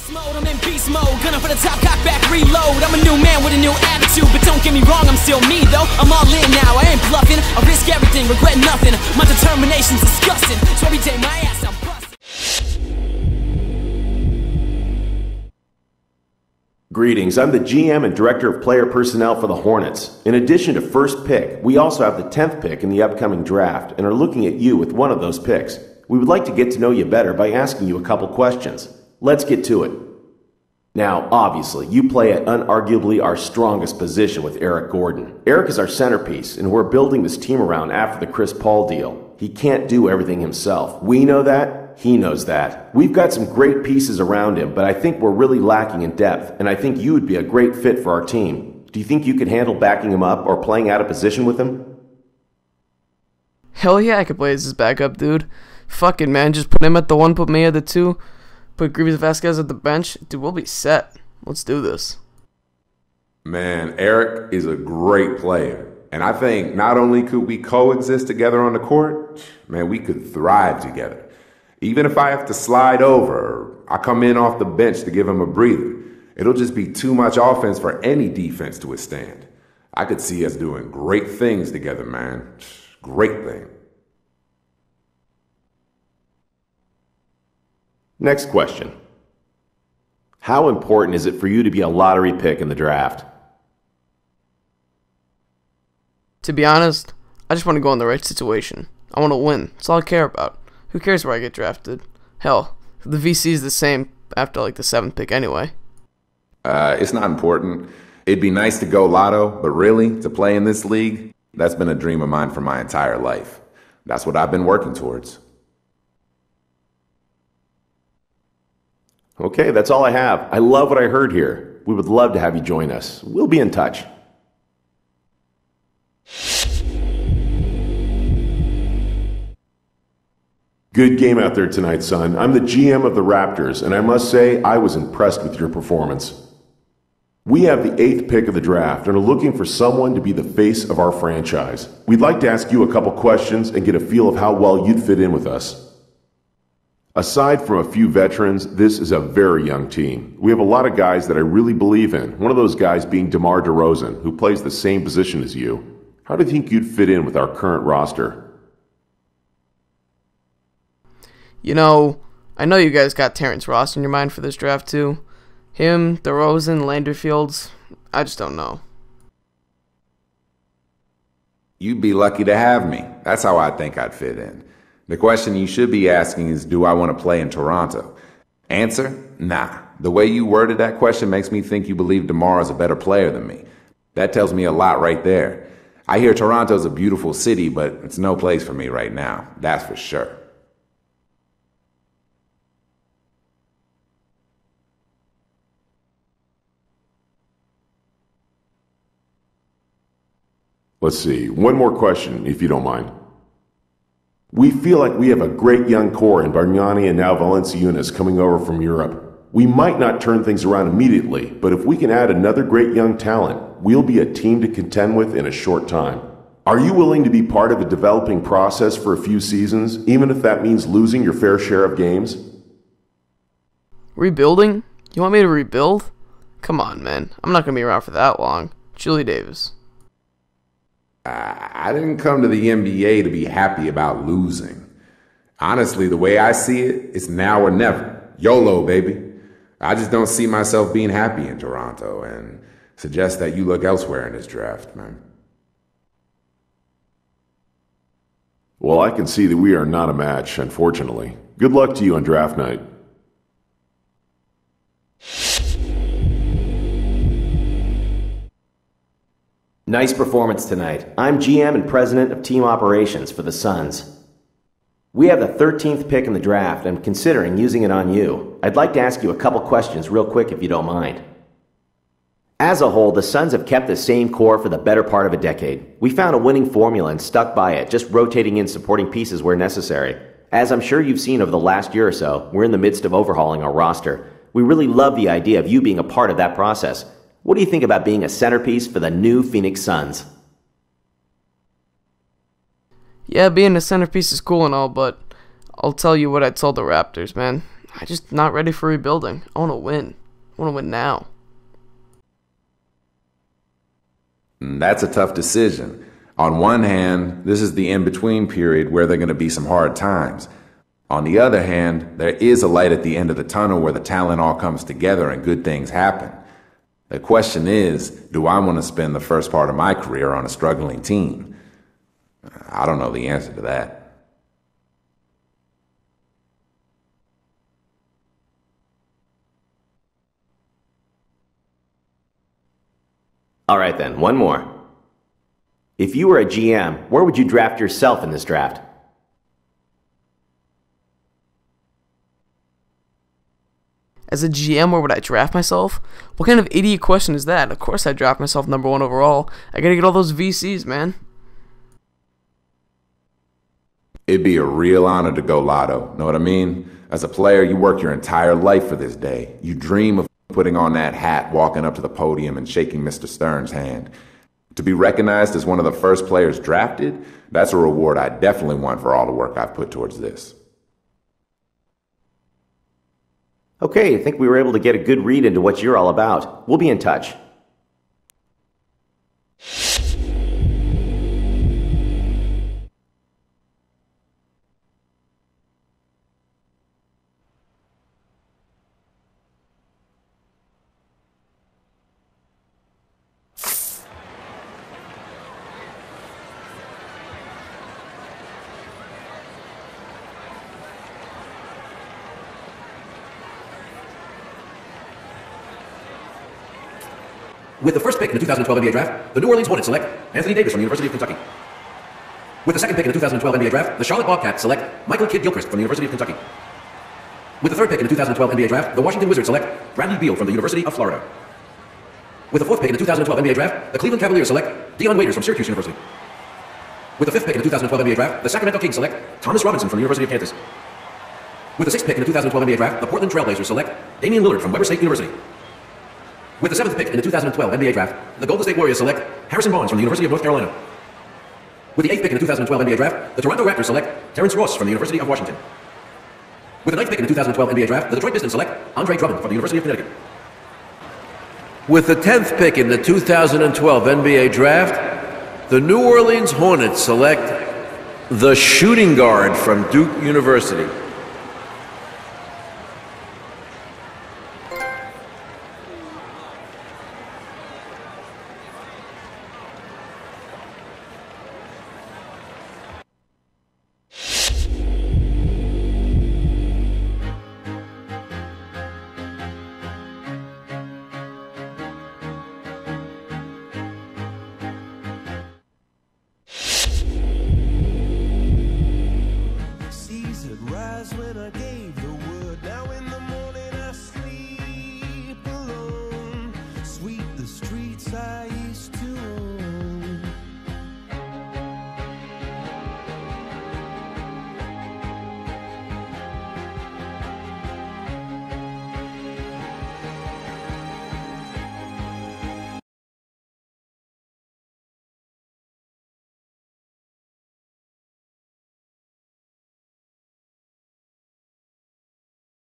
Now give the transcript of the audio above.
I'm in beast mode, gunning for the top, cock back, reload. I'm a new man with a new attitude, but don't get me wrong, I'm still me though. I'm all in now, I ain't bluffing. I risk everything, regret nothing. My determination's disgusting, so every day my ass I'm busting. Greetings, I'm the GM and Director of Player Personnel for the Hornets. In addition to first pick, we also have the 10th pick in the upcoming draft and are looking at you with one of those picks. We would like to get to know you better by asking you a couple questions. Let's get to it. Now, obviously, you play at unarguably our strongest position with Eric Gordon. Eric is our centerpiece, and we're building this team around after the Chris Paul deal. He can't do everything himself. We know that. He knows that. We've got some great pieces around him, but I think we're really lacking in depth, and I think you would be a great fit for our team. Do you think you could handle backing him up or playing out of position with him? Hell yeah, I could play as his backup, dude. Fucking man, just put him at the 1, put me at the 2. Put Grievous Vasquez at the bench. Dude, we'll be set. Let's do this. Man, Eric is a great player. And I think not only could we coexist together on the court, man, we could thrive together. Even if I have to slide over, or I come in off the bench to give him a breather, it'll just be too much offense for any defense to withstand. I could see us doing great things together, man. Great thing. Next question. How important is it for you to be a lottery pick in the draft? To be honest, I just want to go in the right situation. I want to win. That's all I care about. Who cares where I get drafted? Hell, the VC is the same after like the 7th pick anyway. It's not important. It'd be nice to go lotto, but really, to play in this league, that's been a dream of mine for my entire life. That's what I've been working towards. Okay, that's all I have. I love what I heard here. We would love to have you join us. We'll be in touch. Good game out there tonight, son. I'm the GM of the Raptors, and I must say I was impressed with your performance. We have the 8th pick of the draft and are looking for someone to be the face of our franchise. We'd like to ask you a couple questions and get a feel of how well you'd fit in with us. Aside from a few veterans, this is a very young team. We have a lot of guys that I really believe in, one of those guys being DeMar DeRozan, who plays the same position as you. How do you think you'd fit in with our current roster? You know, I know you guys got Terrence Ross in your mind for this draft too. Him, DeRozan, Landerfields, I just don't know. You'd be lucky to have me. That's how I think I'd fit in. The question you should be asking is, do I want to play in Toronto? Answer, nah. The way you worded that question makes me think you believe DeMar is a better player than me. That tells me a lot right there. I hear Toronto's a beautiful city, but it's no place for me right now. That's for sure. Let's see, one more question, if you don't mind. We feel like we have a great young core in Bargnani and now Valanciunas coming over from Europe. We might not turn things around immediately, but if we can add another great young talent, we'll be a team to contend with in a short time. Are you willing to be part of a developing process for a few seasons, even if that means losing your fair share of games? Rebuilding? You want me to rebuild? Come on, man. I'm not going to be around for that long. Julie Davis. I didn't come to the NBA to be happy about losing. Honestly, the way I see it, it's now or never. YOLO, baby. I just don't see myself being happy in Toronto and suggest that you look elsewhere in this draft, man. Well, I can see that we are not a match, unfortunately. Good luck to you on draft night. Nice performance tonight. I'm GM and President of Team Operations for the Suns. We have the 13th pick in the draft and I'm considering using it on you. I'd like to ask you a couple questions real quick if you don't mind. As a whole, the Suns have kept the same core for the better part of a decade. We found a winning formula and stuck by it, just rotating in supporting pieces where necessary. As I'm sure you've seen over the last year or so, we're in the midst of overhauling our roster. We really love the idea of you being a part of that process. What do you think about being a centerpiece for the new Phoenix Suns? Yeah, being a centerpiece is cool and all, but I'll tell you what I told the Raptors, man. I'm just not ready for rebuilding. I want to win. I want to win now. That's a tough decision. On one hand, this is the in-between period where there are going to be some hard times. On the other hand, there is a light at the end of the tunnel where the talent all comes together and good things happen. The question is, do I want to spend the first part of my career on a struggling team? I don't know the answer to that. All right then, one more. If you were a GM, where would you draft yourself in this draft? As a GM, where would I draft myself? What kind of idiot question is that? Of course I'd draft myself number 1 overall. I gotta get all those VCs, man. It'd be a real honor to go lotto, know what I mean? As a player, you work your entire life for this day. You dream of putting on that hat, walking up to the podium and shaking Mr. Stern's hand. To be recognized as one of the first players drafted, that's a reward I definitely want for all the work I've put towards this. Okay, I think we were able to get a good read into what you're all about. We'll be in touch. With the first pick in the 2012 NBA Draft, the New Orleans Hornets select Anthony Davis from the University of Kentucky. With the second pick in the 2012 NBA Draft, the Charlotte Bobcats select Michael Kidd-Gilchrist from the University of Kentucky. With the third pick in the 2012 NBA Draft, the Washington Wizards select Bradley Beal from the University of Florida. With the fourth pick in the 2012 NBA Draft, the Cleveland Cavaliers select Dion Waiters from Syracuse University. With the fifth pick in the 2012 NBA Draft, the Sacramento Kings select Thomas Robinson from the University of Kansas. With the sixth pick in the 2012 NBA Draft, the Portland Trailblazers select Damian Lillard from Weber State University. With the seventh pick in the 2012 NBA Draft, the Golden State Warriors select Harrison Barnes from the University of North Carolina. With the eighth pick in the 2012 NBA Draft, the Toronto Raptors select Terrence Ross from the University of Washington. With the ninth pick in the 2012 NBA Draft, the Detroit Pistons select Andre Drummond from the University of Connecticut. With the 10th pick in the 2012 NBA Draft, the New Orleans Hornets select the shooting guard from Duke University.